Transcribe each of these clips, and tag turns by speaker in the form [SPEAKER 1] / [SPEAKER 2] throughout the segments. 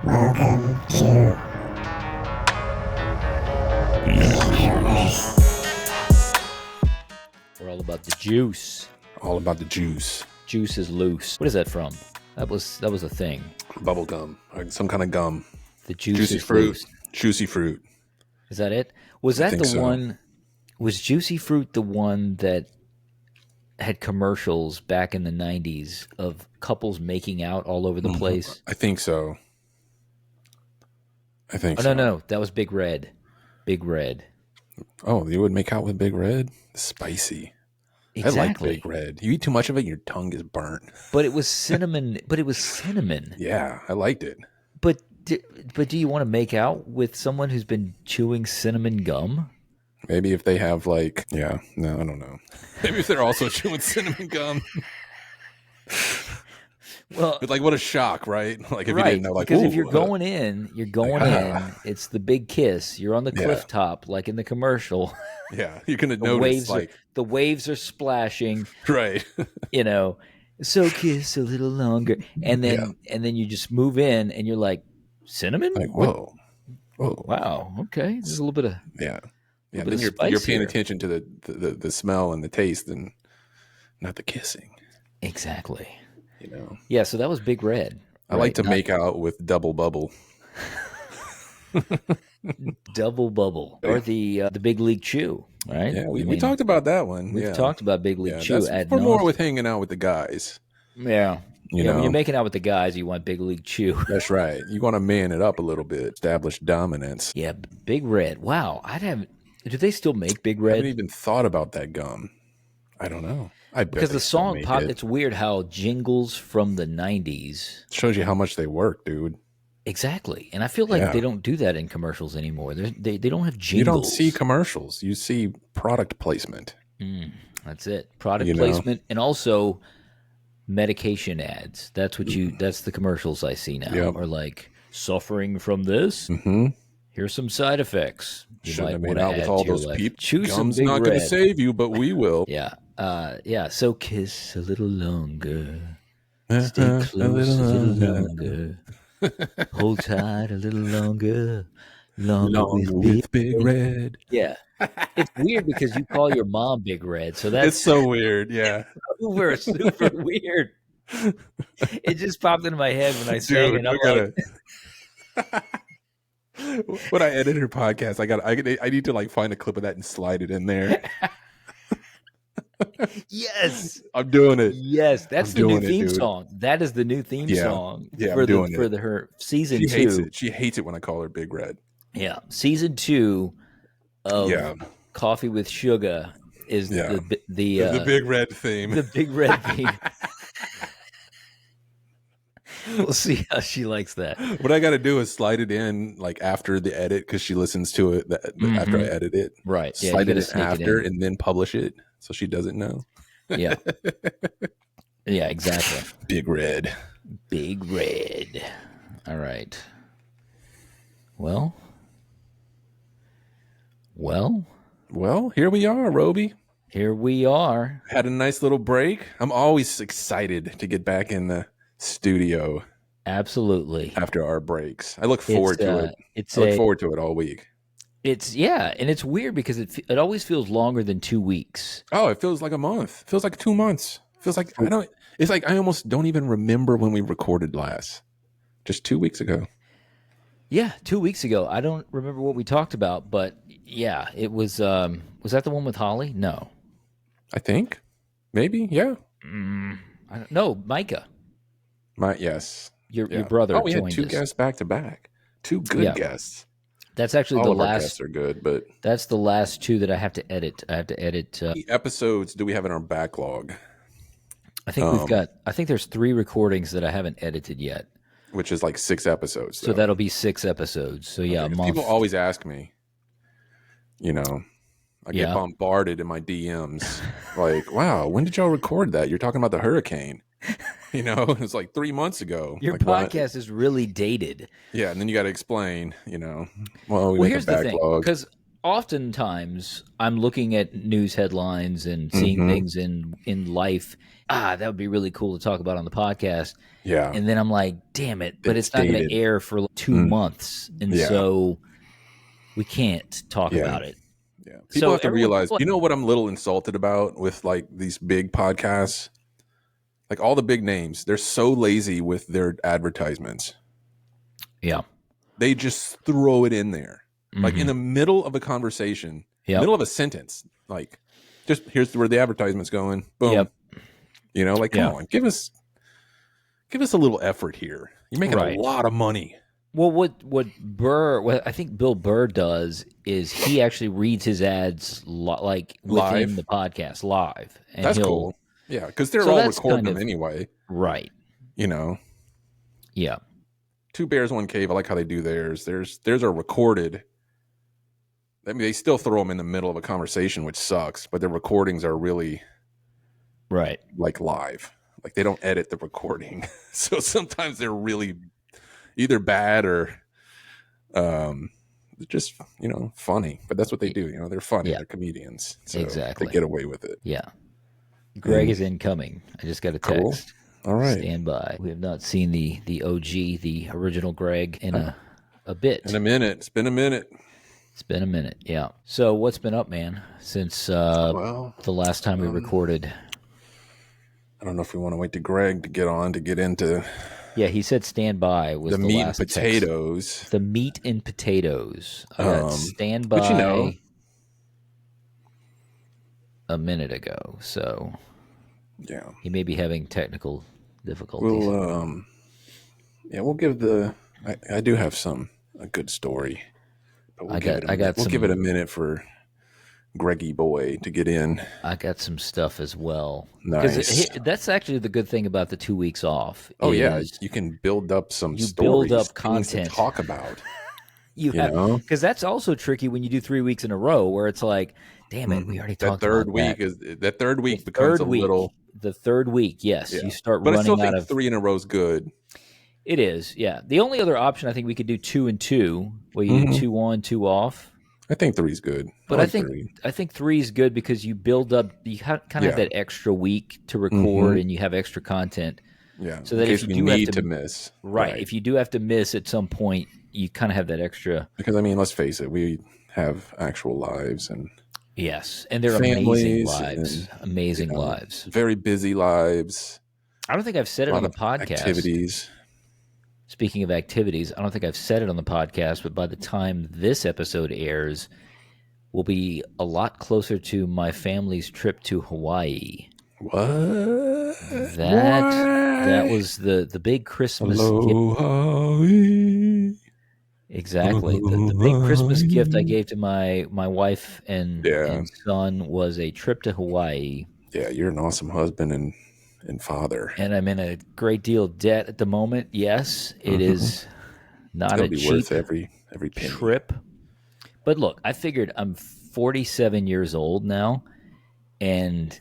[SPEAKER 1] Welcome to
[SPEAKER 2] We're all about the juice.
[SPEAKER 3] All about the juice.
[SPEAKER 2] Juice is loose. What is that from? That was a thing.
[SPEAKER 3] Bubble gum. Or some kind of gum.
[SPEAKER 2] The juice
[SPEAKER 3] Juicy
[SPEAKER 2] is
[SPEAKER 3] fruit.
[SPEAKER 2] loose.
[SPEAKER 3] Juicy fruit.
[SPEAKER 2] Is that it? Was that
[SPEAKER 3] think
[SPEAKER 2] the
[SPEAKER 3] so.
[SPEAKER 2] one? Was Juicy Fruit the one that had commercials back in the 90s of couples making out all over the place?
[SPEAKER 3] I think so.
[SPEAKER 2] Oh, no. That was Big Red. Big Red.
[SPEAKER 3] Oh, you would make out with Big Red? Spicy.
[SPEAKER 2] Exactly.
[SPEAKER 3] I like Big Red. You eat too much of it, your tongue is burnt.
[SPEAKER 2] But it was cinnamon.
[SPEAKER 3] Yeah, I liked it.
[SPEAKER 2] But do you want to make out with someone who's been chewing cinnamon gum?
[SPEAKER 3] Maybe if they have no, I don't know. Maybe if they're also chewing cinnamon gum.
[SPEAKER 2] Well,
[SPEAKER 3] But what a shock, right? Like if
[SPEAKER 2] right,
[SPEAKER 3] you didn't know,
[SPEAKER 2] because if you're going in, it's the big kiss. You're on the
[SPEAKER 3] Yeah.
[SPEAKER 2] cliff top, like in the commercial.
[SPEAKER 3] yeah, you're gonna notice
[SPEAKER 2] The waves are splashing.
[SPEAKER 3] right.
[SPEAKER 2] So kiss a little longer, and then you just move in, and you're like, cinnamon.
[SPEAKER 3] Like whoa.
[SPEAKER 2] Wow. Okay, there's a little bit of
[SPEAKER 3] Yeah. Yeah,
[SPEAKER 2] bit
[SPEAKER 3] then
[SPEAKER 2] of
[SPEAKER 3] you're
[SPEAKER 2] spice
[SPEAKER 3] paying
[SPEAKER 2] here.
[SPEAKER 3] attention to the smell and the taste and not the kissing,
[SPEAKER 2] exactly.
[SPEAKER 3] Yeah,
[SPEAKER 2] So that was Big Red.
[SPEAKER 3] I like to make out with double bubble.
[SPEAKER 2] Double Bubble or the Big League Chew, right?
[SPEAKER 3] Yeah, we talked about that one.
[SPEAKER 2] We've talked about Big League Chew.
[SPEAKER 3] That's for more with hanging out with the guys.
[SPEAKER 2] Yeah.
[SPEAKER 3] You
[SPEAKER 2] When
[SPEAKER 3] know.
[SPEAKER 2] you're making out with the guys, you want Big League Chew.
[SPEAKER 3] That's right. You want to man it up a little bit, establish dominance.
[SPEAKER 2] Yeah, Big Red. Wow. Do they still make Big
[SPEAKER 3] I
[SPEAKER 2] Red?
[SPEAKER 3] haven't even thought about that gum. I don't know. I bet
[SPEAKER 2] Because
[SPEAKER 3] they
[SPEAKER 2] the
[SPEAKER 3] still
[SPEAKER 2] song
[SPEAKER 3] make
[SPEAKER 2] pop,
[SPEAKER 3] it.
[SPEAKER 2] it's weird how jingles from the 90s.
[SPEAKER 3] Shows you how much they work, dude.
[SPEAKER 2] Exactly. And I feel like they don't do that in commercials anymore. They don't have jingles.
[SPEAKER 3] You don't see commercials. You see product placement.
[SPEAKER 2] That's it. Product placement and also medication ads. That's the commercials I see now.
[SPEAKER 3] Yep.
[SPEAKER 2] Or like suffering from this.
[SPEAKER 3] Mm-hmm.
[SPEAKER 2] Here's some side effects. You
[SPEAKER 3] Shouldn't have
[SPEAKER 2] might
[SPEAKER 3] made
[SPEAKER 2] wanna
[SPEAKER 3] out with
[SPEAKER 2] add
[SPEAKER 3] all
[SPEAKER 2] to your
[SPEAKER 3] those
[SPEAKER 2] life.
[SPEAKER 3] people.
[SPEAKER 2] Choose some
[SPEAKER 3] Gum's
[SPEAKER 2] Big
[SPEAKER 3] not going to
[SPEAKER 2] Red.
[SPEAKER 3] save you, but we will.
[SPEAKER 2] Yeah. So kiss a little longer. Stay close a little longer. Hold tight a little longer. Longer with
[SPEAKER 3] Big Red.
[SPEAKER 2] Yeah. It's weird because you call your mom Big Red. So that's
[SPEAKER 3] It's so weird. Yeah.
[SPEAKER 2] super weird. It just popped into my head when I sang it.
[SPEAKER 3] Dude,
[SPEAKER 2] I'm like,
[SPEAKER 3] when I edit her podcast, I need to find a clip of that and slide it in there.
[SPEAKER 2] yes.
[SPEAKER 3] I'm doing it.
[SPEAKER 2] Yes. That's
[SPEAKER 3] I'm
[SPEAKER 2] the new
[SPEAKER 3] doing it,
[SPEAKER 2] theme
[SPEAKER 3] dude.
[SPEAKER 2] song. That is the new theme song
[SPEAKER 3] Yeah,
[SPEAKER 2] for
[SPEAKER 3] I'm doing
[SPEAKER 2] her season
[SPEAKER 3] She
[SPEAKER 2] 2.
[SPEAKER 3] hates it. She hates it when I call her Big Red.
[SPEAKER 2] Yeah. Season 2 of
[SPEAKER 3] Yeah.
[SPEAKER 2] Coffee with Sugar is the
[SPEAKER 3] Big Red theme.
[SPEAKER 2] The Big Red theme. We'll see how she likes that.
[SPEAKER 3] What I got to do is slide it in after the edit because she listens to it after I edit it.
[SPEAKER 2] Right. Yeah,
[SPEAKER 3] Slide
[SPEAKER 2] you
[SPEAKER 3] it
[SPEAKER 2] gotta
[SPEAKER 3] in
[SPEAKER 2] sneak it
[SPEAKER 3] after
[SPEAKER 2] in.
[SPEAKER 3] and then publish it so she doesn't know.
[SPEAKER 2] Yeah. Yeah, exactly.
[SPEAKER 3] Big Red.
[SPEAKER 2] Big Red. All right. Well,
[SPEAKER 3] here we are, Robi.
[SPEAKER 2] here we are.
[SPEAKER 3] Had a nice little break. I'm always excited to get back in the studio
[SPEAKER 2] Absolutely.
[SPEAKER 3] after our breaks. I look forward to it.
[SPEAKER 2] It's
[SPEAKER 3] I look forward to it all week.
[SPEAKER 2] and it's weird because it always feels longer than 2 weeks.
[SPEAKER 3] Oh, it feels like a month. It feels like 2 months. It feels like it's like I almost don't even remember when we recorded last. Just 2 weeks ago.
[SPEAKER 2] Yeah, 2 weeks ago. I don't remember what we talked about, but yeah, it was that the one with Holly? No.
[SPEAKER 3] I think. Maybe, yeah.
[SPEAKER 2] I don't know, Micah.
[SPEAKER 3] Yes.
[SPEAKER 2] Your brother
[SPEAKER 3] Oh, we had
[SPEAKER 2] joined
[SPEAKER 3] 2
[SPEAKER 2] us.
[SPEAKER 3] guests back to back. 2 good guests.
[SPEAKER 2] That's actually
[SPEAKER 3] All
[SPEAKER 2] the
[SPEAKER 3] of our
[SPEAKER 2] last.
[SPEAKER 3] guests are good, but
[SPEAKER 2] That's the last 2 that I have to edit. I have to edit.
[SPEAKER 3] how many episodes do we have in our backlog?
[SPEAKER 2] I think we've got. I think there's 3 recordings that I haven't edited yet.
[SPEAKER 3] Which is 6 episodes.
[SPEAKER 2] So that'll be 6 episodes. So yeah, a month.
[SPEAKER 3] People always ask me, I get bombarded in my DMs. Wow, when did y'all record that? You're talking about the hurricane. It's 3 months ago.
[SPEAKER 2] Your podcast is really dated.
[SPEAKER 3] Yeah, and then you got to explain, well, we
[SPEAKER 2] Well,
[SPEAKER 3] make
[SPEAKER 2] here's
[SPEAKER 3] a
[SPEAKER 2] the thing,
[SPEAKER 3] backlog.
[SPEAKER 2] because oftentimes I'm looking at news headlines and seeing things in life. That would be really cool to talk about on the podcast.
[SPEAKER 3] Yeah.
[SPEAKER 2] And then I'm like, damn it, but it's not going
[SPEAKER 3] dated.
[SPEAKER 2] to air for like 2 months. And so we can't talk about it.
[SPEAKER 3] Yeah. People have to realize,
[SPEAKER 2] people,
[SPEAKER 3] you know what I'm a little insulted about with like these big podcasts? Like all the big names, they're so lazy with their advertisements.
[SPEAKER 2] Yeah.
[SPEAKER 3] They just throw it in there. Like in the middle of a conversation, middle of a sentence, like just here's where the advertisement's going. Boom.
[SPEAKER 2] Yep.
[SPEAKER 3] You know, like, come on, give us a little effort here. You're making a lot of money.
[SPEAKER 2] Well, what I think Bill Burr does is he actually reads his ads like within the podcast live. And
[SPEAKER 3] that's cool. Yeah, because they're all recording them anyway.
[SPEAKER 2] Right.
[SPEAKER 3] You know.
[SPEAKER 2] Yeah.
[SPEAKER 3] Two Bears, One Cave. I like how they do theirs. Theirs are recorded. I mean, they still throw them in the middle of a conversation, which sucks. But their recordings are really like live. Like they don't edit the recording, so sometimes they're really either bad or just funny. But that's what they do. They're funny. They're comedians. So
[SPEAKER 2] exactly.
[SPEAKER 3] They get away with it.
[SPEAKER 2] Yeah. Greg is incoming. I just got a text.
[SPEAKER 3] Cool. All right.
[SPEAKER 2] Stand by. We have not seen the OG, the original Greg, in a bit.
[SPEAKER 3] In a minute. It's been a minute.
[SPEAKER 2] It's been a minute, yeah. So what's been up, man, since the last time we recorded?
[SPEAKER 3] I don't know if we want to wait to Greg to get into.
[SPEAKER 2] Yeah, he said stand by was the
[SPEAKER 3] meat
[SPEAKER 2] last
[SPEAKER 3] and potatoes.
[SPEAKER 2] Text. The meat and potatoes. I got stand by
[SPEAKER 3] but
[SPEAKER 2] a minute ago, so
[SPEAKER 3] yeah,
[SPEAKER 2] he may be having technical difficulties.
[SPEAKER 3] We'll give I do have a good story. But we'll give it a minute for Greggy boy to get in.
[SPEAKER 2] I got some stuff as well.
[SPEAKER 3] Nice.
[SPEAKER 2] That's actually the good thing about the 2 weeks off.
[SPEAKER 3] Oh yeah, you can build up some stories,
[SPEAKER 2] build up content
[SPEAKER 3] to talk about.
[SPEAKER 2] you know, because that's also tricky when you do 3 weeks in a row, where it's like, damn it, we already talked about that.
[SPEAKER 3] That third week becomes a little.
[SPEAKER 2] The third week, yes, you start
[SPEAKER 3] but
[SPEAKER 2] running
[SPEAKER 3] I still
[SPEAKER 2] out
[SPEAKER 3] think
[SPEAKER 2] of
[SPEAKER 3] 3 in a row is good.
[SPEAKER 2] It is, yeah. The only other option I think we could do 2 and 2, where you do 2 on, 2 off.
[SPEAKER 3] I think 3 is good.
[SPEAKER 2] But I think 3 is good because you build up. You kind of have that extra week to record, and you have extra content.
[SPEAKER 3] Yeah.
[SPEAKER 2] So that if you do
[SPEAKER 3] need
[SPEAKER 2] have
[SPEAKER 3] to miss,
[SPEAKER 2] right? If you do have to miss at some point, you kind of have that extra.
[SPEAKER 3] Because I mean, let's face it, we have actual lives and
[SPEAKER 2] yes, and they're amazing lives, amazing lives,
[SPEAKER 3] very busy lives.
[SPEAKER 2] I don't think I've said it on the podcast.
[SPEAKER 3] Activities.
[SPEAKER 2] Speaking of activities, I don't think I've said it on the podcast, but by the time this episode airs, we'll be a lot closer to my family's trip to Hawaii.
[SPEAKER 3] What?
[SPEAKER 2] That was the big Christmas gift.
[SPEAKER 3] Hawaii.
[SPEAKER 2] Exactly. The big Christmas gift I gave to my wife and son was a trip to Hawaii.
[SPEAKER 3] Yeah, you're an awesome husband and father.
[SPEAKER 2] And I'm in a great deal of debt at the moment. Yes, it is not a cheap
[SPEAKER 3] worth every penny.
[SPEAKER 2] Trip. But look, I figured I'm 47 years old now, and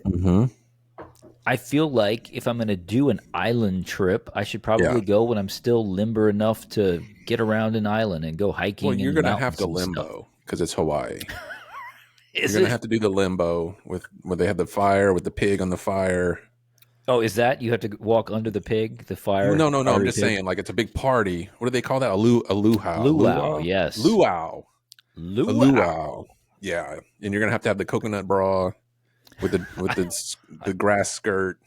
[SPEAKER 2] I feel like if I'm going to do an island trip, I should probably go when I'm still limber enough to get around an island and go hiking.
[SPEAKER 3] Well, you're going to have to limbo because it's Hawaii. You're going to have to do the limbo where they have the fire with the pig on the fire.
[SPEAKER 2] Oh, is that you have to walk under the pig, the fire?
[SPEAKER 3] No. I'm just saying, like it's a big party. What do they call that? A luau.
[SPEAKER 2] Luau, yes.
[SPEAKER 3] Luau. Yeah, and you're gonna have to have the coconut bra with the grass skirt.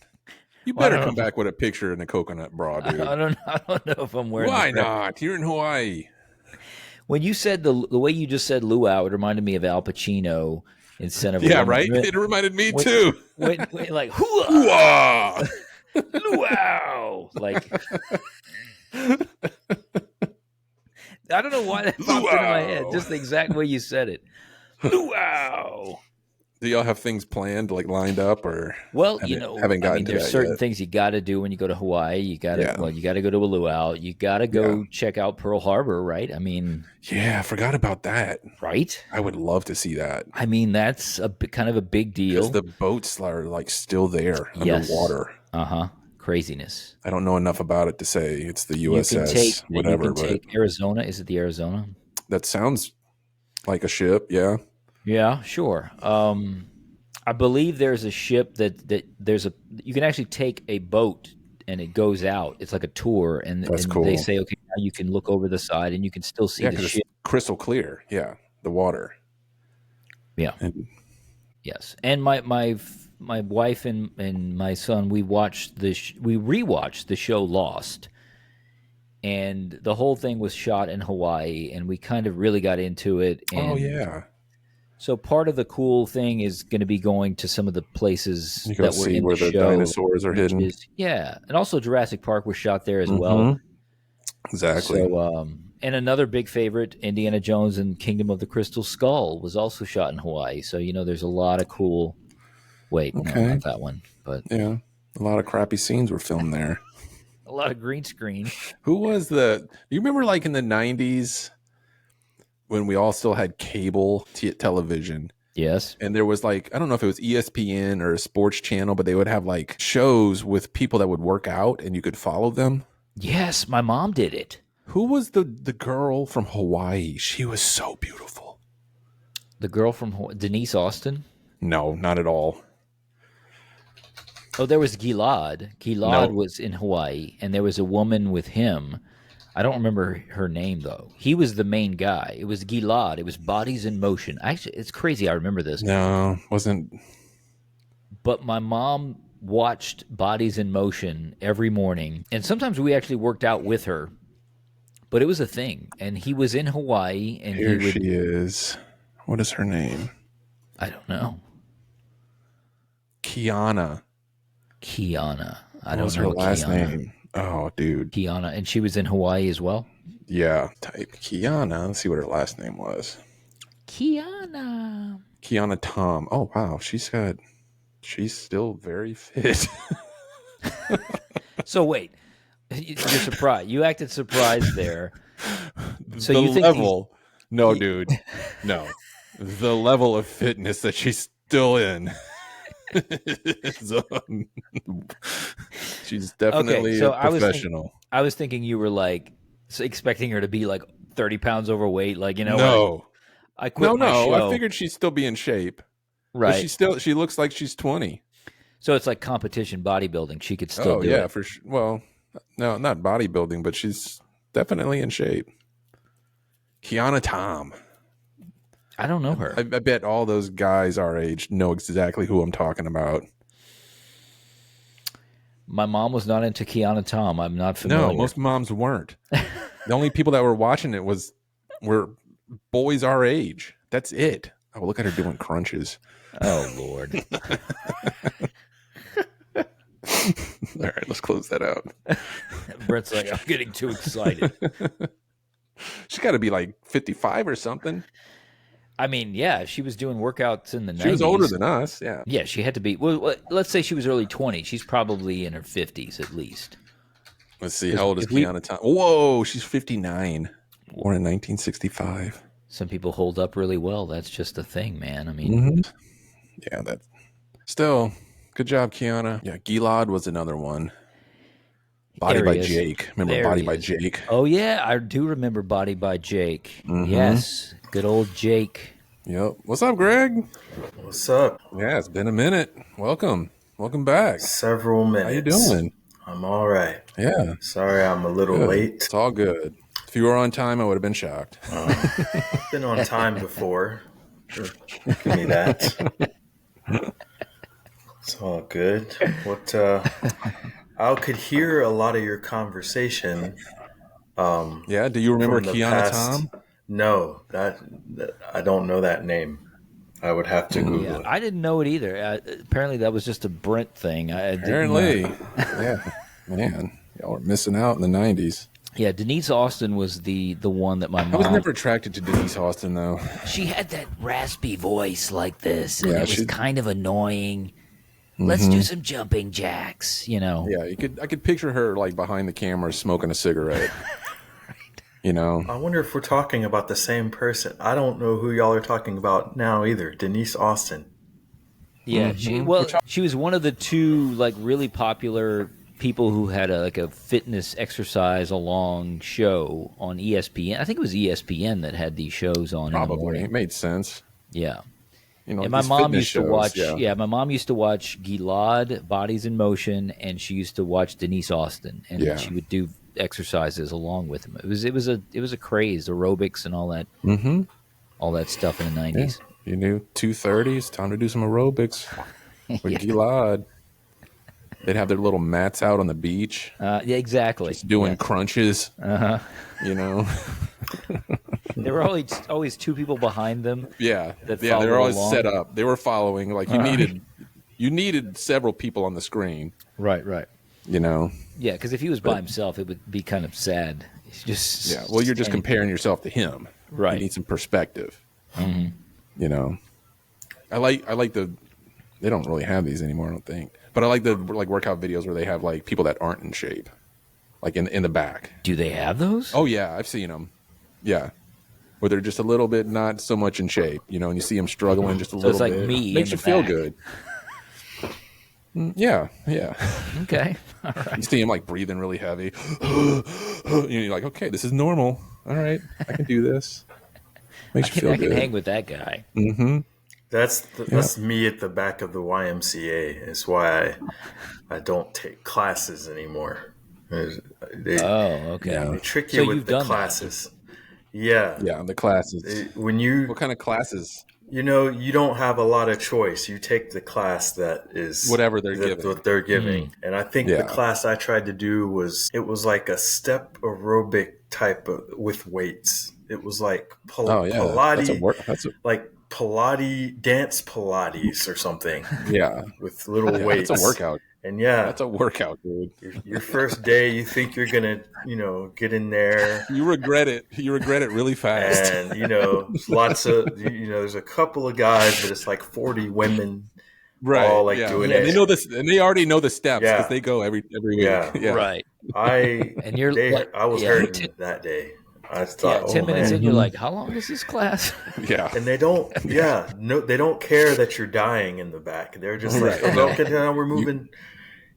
[SPEAKER 3] You better come back with a picture in the coconut bra, dude.
[SPEAKER 2] I don't know if I'm wearing.
[SPEAKER 3] Why not? You're in Hawaii.
[SPEAKER 2] When you said the way you just said luau, it reminded me of Al Pacino. Instead of
[SPEAKER 3] right? It reminded me too.
[SPEAKER 2] When like hoo-ah, luau, like I don't know why that popped into my head. Just the exact way you said it. Luau.
[SPEAKER 3] Do y'all have things planned, like lined up, or
[SPEAKER 2] haven't gotten to there's certain things you got to do when you go to Hawaii. You got to you got to go to a luau. You got to go check out Pearl Harbor, right? I mean,
[SPEAKER 3] I forgot about that.
[SPEAKER 2] Right?
[SPEAKER 3] I would love to see that.
[SPEAKER 2] I mean, that's kind of a big deal.
[SPEAKER 3] Because the boats are like still there underwater.
[SPEAKER 2] Craziness.
[SPEAKER 3] I don't know enough about it to say it's the USS.
[SPEAKER 2] You can take Arizona. Is it the Arizona?
[SPEAKER 3] That sounds Like a ship, yeah.
[SPEAKER 2] Yeah, sure. I believe there's a ship that you can actually take a boat and it goes out. It's like a tour, and
[SPEAKER 3] That's cool.
[SPEAKER 2] they say, okay, now you can look over the side and you can still see the ship.
[SPEAKER 3] It's crystal clear. Yeah, the water.
[SPEAKER 2] Yeah. Yes, and my wife and my son, we rewatched the show Lost, and the whole thing was shot in Hawaii, and we kind of really got into it. And so part of the cool thing is going to be going to some of the places that were in the show.
[SPEAKER 3] The dinosaurs are hidden.
[SPEAKER 2] And also Jurassic Park was shot there as well.
[SPEAKER 3] Exactly.
[SPEAKER 2] So, and another big favorite, Indiana Jones and Kingdom of the Crystal Skull, was also shot in Hawaii. So, there's a lot of cool. Wait, no, not that one. But
[SPEAKER 3] yeah, a lot of crappy scenes were filmed there.
[SPEAKER 2] A lot of green screen.
[SPEAKER 3] Who was do you remember like in the 90s when we all still had cable television?
[SPEAKER 2] Yes.
[SPEAKER 3] And there was like, I don't know if it was ESPN or a sports channel, but they would have like shows with people that would work out and you could follow them.
[SPEAKER 2] Yes, my mom did it.
[SPEAKER 3] Who was the girl from Hawaii? She was so beautiful.
[SPEAKER 2] The girl from Hawaii, Denise Austin?
[SPEAKER 3] No, not at all.
[SPEAKER 2] Oh, there was Gilad. Gilad was in Hawaii, and there was a woman with him. I don't remember her name, though. He was the main guy. It was Gilad. It was Bodies in Motion. Actually, it's crazy I remember this.
[SPEAKER 3] No, wasn't.
[SPEAKER 2] But my mom watched Bodies in Motion every morning, and sometimes we actually worked out with her. But it was a thing, and he was in Hawaii. And
[SPEAKER 3] Here she is. What is her name?
[SPEAKER 2] I don't know.
[SPEAKER 3] Kiana.
[SPEAKER 2] I don't know
[SPEAKER 3] her last name. Oh, dude.
[SPEAKER 2] Kiana. And she was in Hawaii as well?
[SPEAKER 3] Yeah. Type Kiana. Let's see what her last name was.
[SPEAKER 2] Kiana
[SPEAKER 3] Tom. Oh, wow. She's still very fit.
[SPEAKER 2] So wait. You're surprised. You acted surprised there. So
[SPEAKER 3] the
[SPEAKER 2] you think
[SPEAKER 3] level. No, dude. No. The level of fitness that she's still in. She's definitely a professional.
[SPEAKER 2] I was thinking you were like expecting her to be like 30 pounds overweight, like
[SPEAKER 3] No,
[SPEAKER 2] I quit my show.
[SPEAKER 3] I figured she'd still be in shape,
[SPEAKER 2] right?
[SPEAKER 3] But she looks like she's 20.
[SPEAKER 2] So it's like competition bodybuilding. She could still do it.
[SPEAKER 3] For sure. Well, no, not bodybuilding, but she's definitely in shape. Kiana Tom.
[SPEAKER 2] I don't know her.
[SPEAKER 3] I bet all those guys our age know exactly who I'm talking about.
[SPEAKER 2] My mom was not into Kiana Tom. I'm not familiar.
[SPEAKER 3] No, most moms weren't. The only people that were watching it were boys our age. That's it. Oh, look at her doing crunches.
[SPEAKER 2] Oh, Lord.
[SPEAKER 3] All right, let's close that out.
[SPEAKER 2] Brett's like, I'm getting too excited.
[SPEAKER 3] She's got to be like 55 or something.
[SPEAKER 2] I mean, yeah, she was doing workouts in the 90s.
[SPEAKER 3] She was older than us, yeah.
[SPEAKER 2] Yeah, she had to be. Well, let's say she was early 20s. She's probably in her 50s at least.
[SPEAKER 3] Let's see, how old is Kiana Tom? Whoa, she's 59. Born in 1965.
[SPEAKER 2] Some people hold up really well. That's just a thing, man. I mean.
[SPEAKER 3] Yeah, that. Still, good job, Kiana. Yeah, Gilad was another one. Body by Jake. Remember Body by Jake?
[SPEAKER 2] Oh, yeah, I do remember Body by Jake. Yes, good old Jake.
[SPEAKER 3] Yep. What's up, Greg?
[SPEAKER 4] What's up?
[SPEAKER 3] Yeah, it's been a minute. Welcome back.
[SPEAKER 4] Several minutes.
[SPEAKER 3] How you doing?
[SPEAKER 4] I'm all right.
[SPEAKER 3] Yeah.
[SPEAKER 4] Sorry I'm a little late.
[SPEAKER 3] It's all good. If you were on time, I would have been shocked.
[SPEAKER 4] I've been on time before. Give me that. It's all good. I could hear a lot of your conversation.
[SPEAKER 3] Yeah, do you remember Kiana Tom?
[SPEAKER 4] No, that I don't know that name. I would have to Google it.
[SPEAKER 2] I didn't know it either. Apparently, that was just a Brent thing.
[SPEAKER 3] Apparently, yeah, man, y'all were missing out in the '90s.
[SPEAKER 2] Yeah, Denise Austin was the one that my mom.
[SPEAKER 3] I was never attracted to Denise Austin though.
[SPEAKER 2] She had that raspy voice like this, and it was kind of annoying. Let's do some jumping jacks, Yeah,
[SPEAKER 3] I could picture her like behind the camera smoking a cigarette. Right.
[SPEAKER 4] I wonder if we're talking about the same person. I don't know who y'all are talking about now either. Denise Austin.
[SPEAKER 2] Yeah, she was one of the two like really popular people who had a fitness exercise along show on ESPN. I think it was ESPN that had these shows on.
[SPEAKER 3] Probably.
[SPEAKER 2] In the morning.
[SPEAKER 3] It made sense.
[SPEAKER 2] Yeah.
[SPEAKER 3] And
[SPEAKER 2] my mom used to watch. Yeah, my mom used to watch Gilad, Bodies in Motion, and she used to watch Denise Austin, and she would do exercises along with him. It was a craze, aerobics and all that, all that stuff in the 90s.
[SPEAKER 3] Yeah. You knew 2:30. It's time to do some aerobics with Gilad. They'd have their little mats out on the beach.
[SPEAKER 2] Yeah, exactly.
[SPEAKER 3] Just doing crunches. You know.
[SPEAKER 2] There were always two people behind them.
[SPEAKER 3] Yeah, they
[SPEAKER 2] were
[SPEAKER 3] were always
[SPEAKER 2] along.
[SPEAKER 3] set up. They were following. Like you needed several people on the screen.
[SPEAKER 2] Right.
[SPEAKER 3] You know.
[SPEAKER 2] Yeah, because if he was by himself, it would be kind of sad. He's just
[SPEAKER 3] Well, you're just comparing yourself to him.
[SPEAKER 2] Right.
[SPEAKER 3] You need some perspective. You know. I like the. They don't really have these anymore, I don't think. But I like the workout videos where they have like people that aren't in shape, like in the back.
[SPEAKER 2] Do they have those?
[SPEAKER 3] Oh yeah, I've seen them. Yeah. Where they're just a little bit not so much in shape, you know, and you see them struggling just a little
[SPEAKER 2] it's like
[SPEAKER 3] bit.
[SPEAKER 2] me
[SPEAKER 3] Makes
[SPEAKER 2] in
[SPEAKER 3] you
[SPEAKER 2] the
[SPEAKER 3] feel
[SPEAKER 2] back.
[SPEAKER 3] good. Yeah.
[SPEAKER 2] Okay. All right.
[SPEAKER 3] You see him like breathing really heavy. You're like, okay, this is normal. All right, I can do this. Makes you feel
[SPEAKER 2] I
[SPEAKER 3] good.
[SPEAKER 2] can hang with that guy.
[SPEAKER 4] That's me at the back of the YMCA. It's why I don't take classes anymore.
[SPEAKER 2] Okay.
[SPEAKER 4] They trick you with the classes. Yeah,
[SPEAKER 3] the classes. What kind of classes?
[SPEAKER 4] You don't have a lot of choice. You take the class that is
[SPEAKER 3] whatever they're giving.
[SPEAKER 4] What they're giving. And I think the class I tried to do was like a step aerobic type with weights. It was like Pilates, like Pilates, dance Pilates or something.
[SPEAKER 3] Yeah,
[SPEAKER 4] with little weights.
[SPEAKER 3] That's a workout.
[SPEAKER 4] And
[SPEAKER 3] that's a workout, dude.
[SPEAKER 4] Your first day, you think you're gonna, get in there.
[SPEAKER 3] You regret it. You regret it really fast.
[SPEAKER 4] And lots of, there's a couple of guys, but it's like 40 women, all doing it.
[SPEAKER 3] They know this, and they already know the steps because they go every week.
[SPEAKER 4] Yeah,
[SPEAKER 2] right.
[SPEAKER 4] I was hurting that day. I thought,
[SPEAKER 2] 10 minutes in, you're like, how long is this class?
[SPEAKER 3] Yeah.
[SPEAKER 4] And they don't, they don't care that you're dying in the back. They're just like, okay, now we're moving.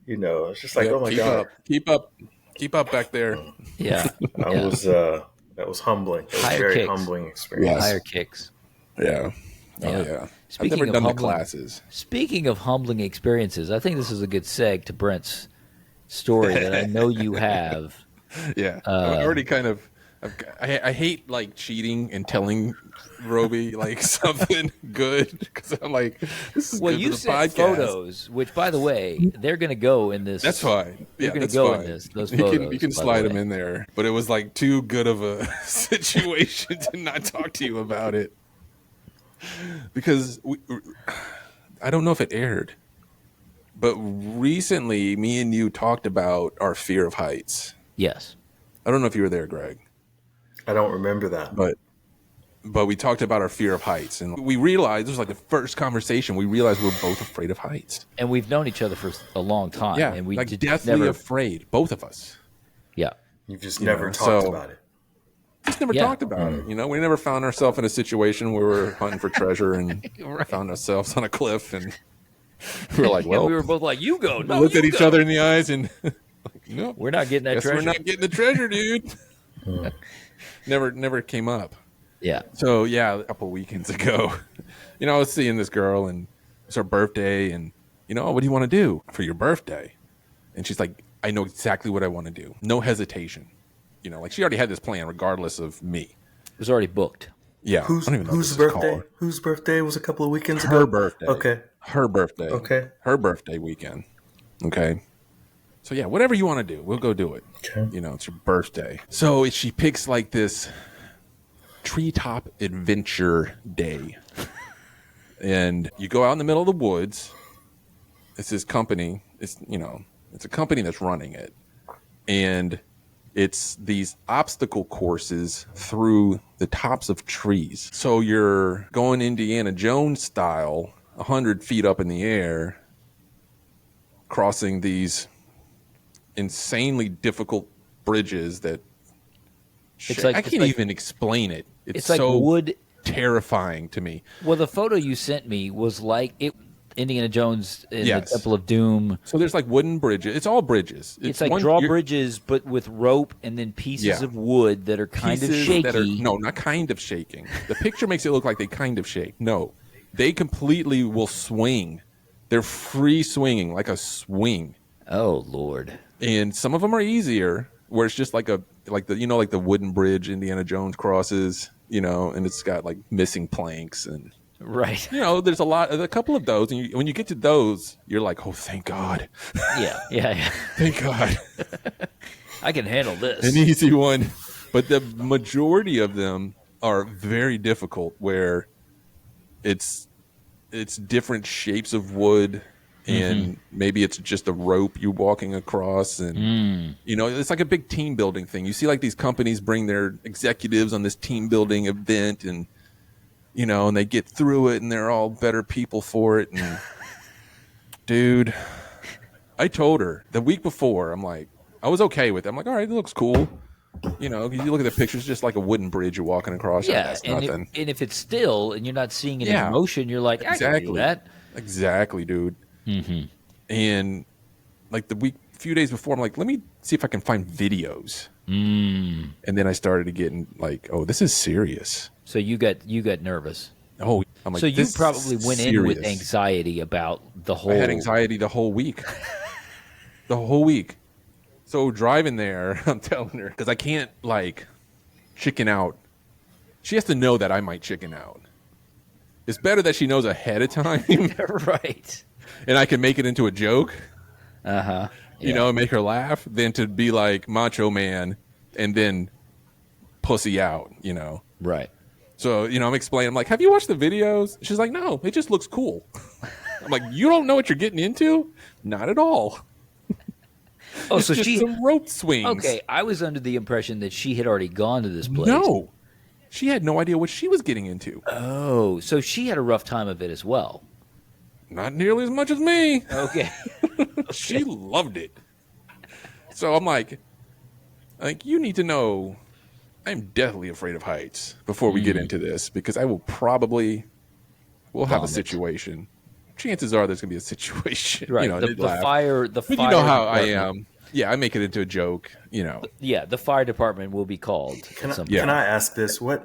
[SPEAKER 4] It's just like, oh my God.
[SPEAKER 3] Keep up back there.
[SPEAKER 2] Yeah.
[SPEAKER 4] That was humbling. It was a very humbling experience.
[SPEAKER 2] Yes. Higher kicks.
[SPEAKER 3] Yeah. I've never done the classes.
[SPEAKER 2] Speaking of humbling experiences, I think this is a good seg to Brent's story that I know you have.
[SPEAKER 3] Yeah. I already kind of, I hate like cheating and telling Robi like something good because I'm like, this is good
[SPEAKER 2] you
[SPEAKER 3] for the
[SPEAKER 2] sent
[SPEAKER 3] podcast.
[SPEAKER 2] Photos, which by the way, they're going to go in this.
[SPEAKER 3] That's fine.
[SPEAKER 2] They're going to go in this. Those photos.
[SPEAKER 3] You can slide them in there, but it was like too good of a situation to not talk to you about it because I don't know if it aired, but recently me and you talked about our fear of heights.
[SPEAKER 2] Yes.
[SPEAKER 3] I don't know if you were there, Greg.
[SPEAKER 4] I don't remember that.
[SPEAKER 3] But we talked about our fear of heights, and we realized, this was like the first conversation, we realized we're both afraid of heights.
[SPEAKER 2] And we've known each other for a long time.
[SPEAKER 3] Yeah,
[SPEAKER 2] and we
[SPEAKER 3] like deathly afraid, both of us.
[SPEAKER 2] Yeah.
[SPEAKER 4] You've just never talked about it.
[SPEAKER 3] Just never talked about it. We never found ourselves in a situation where we're hunting for treasure and found ourselves on a cliff, and we were like, well.
[SPEAKER 2] We were both like, you go. No,
[SPEAKER 3] we looked at each other in the eyes and, no.
[SPEAKER 2] We're not getting that treasure.
[SPEAKER 3] We're not getting the treasure, dude. Never came up.
[SPEAKER 2] Yeah.
[SPEAKER 3] So a couple weekends ago, I was seeing this girl and it's her birthday, and what do you want to do for your birthday? And she's like, I know exactly what I want to do. No hesitation. Like she already had this plan regardless of me.
[SPEAKER 2] It was already booked.
[SPEAKER 3] Yeah.
[SPEAKER 4] Whose birthday? Whose birthday was a couple of weekends ago?
[SPEAKER 3] Her birthday.
[SPEAKER 4] Okay.
[SPEAKER 3] Her birthday.
[SPEAKER 4] Okay.
[SPEAKER 3] Her birthday weekend. Okay. So whatever you want to do, we'll go do it.
[SPEAKER 4] Okay.
[SPEAKER 3] It's your birthday. So she picks like this treetop adventure day. And you go out in the middle of the woods. It's this company. It's a company that's running it. And it's these obstacle courses through the tops of trees. So you're going Indiana Jones style, 100 feet up in the air, crossing these insanely difficult bridges that I can't even explain it. It's
[SPEAKER 2] like
[SPEAKER 3] so
[SPEAKER 2] wood
[SPEAKER 3] terrifying to me.
[SPEAKER 2] Well, the photo you sent me was like it. Indiana Jones in the Temple of Doom.
[SPEAKER 3] So there's like wooden bridges. It's all bridges.
[SPEAKER 2] It's like drawbridges, but with rope and then pieces of wood that are kind of shaky.
[SPEAKER 3] No, not kind of shaking. The picture makes it look like they kind of shake. No, they completely will swing. They're free swinging, like a swing.
[SPEAKER 2] Oh, Lord.
[SPEAKER 3] And some of them are easier, where it's just like the wooden bridge Indiana Jones crosses, and it's got like missing planks and
[SPEAKER 2] right.
[SPEAKER 3] There's a couple of those, and when you get to those, you're like, oh, thank God.
[SPEAKER 2] Yeah.
[SPEAKER 3] Thank God.
[SPEAKER 2] I can handle this.
[SPEAKER 3] An easy one. But the majority of them are very difficult, where it's different shapes of wood, and maybe it's just a rope you're walking across, and it's like a big team building thing. You see like these companies bring their executives on this team building event, and and they get through it, and they're all better people for it. And dude, I told her the week before, I'm like, I was okay with it. I'm like, all right, it looks cool. You look at the pictures, just like a wooden bridge you're walking across.
[SPEAKER 2] Yeah,
[SPEAKER 3] that's nothing.
[SPEAKER 2] And if it's still and you're not seeing it in motion, you're like, I can do that.
[SPEAKER 3] Exactly, dude. And like few days before, I'm like, let me see if I can find videos. And then I started getting like, oh, this is serious.
[SPEAKER 2] So you got nervous.
[SPEAKER 3] Oh, I'm like,
[SPEAKER 2] so you probably went in with anxiety about the whole.
[SPEAKER 3] I had anxiety the whole week. The whole week. So driving there, I'm telling her, because I can't like chicken out. She has to know that I might chicken out. It's better that she knows ahead of time.
[SPEAKER 2] Right.
[SPEAKER 3] And I can make it into a joke.
[SPEAKER 2] Yeah.
[SPEAKER 3] And make her laugh, than to be like Macho Man and then pussy out,
[SPEAKER 2] Right.
[SPEAKER 3] So, I'm explaining. I'm like, have you watched the videos? She's like, no, it just looks cool. I'm like, you don't know what you're getting into? Not at all.
[SPEAKER 2] Oh,
[SPEAKER 3] it's
[SPEAKER 2] so
[SPEAKER 3] just some rope swings.
[SPEAKER 2] Okay, I was under the impression that she had already gone to this place.
[SPEAKER 3] No. She had no idea what she was getting into.
[SPEAKER 2] Oh, so she had a rough time of it as well.
[SPEAKER 3] Not nearly as much as me.
[SPEAKER 2] Okay.
[SPEAKER 3] She loved it. So I'm like, you need to know I'm deathly afraid of heights before we get into this, because I will we'll have a situation. Chances are there's going to be a situation.
[SPEAKER 2] Right. The fire
[SPEAKER 3] but you know how I am. Yeah, I make it into a joke,
[SPEAKER 2] Yeah, the fire department will be called.
[SPEAKER 4] Can I ask this? What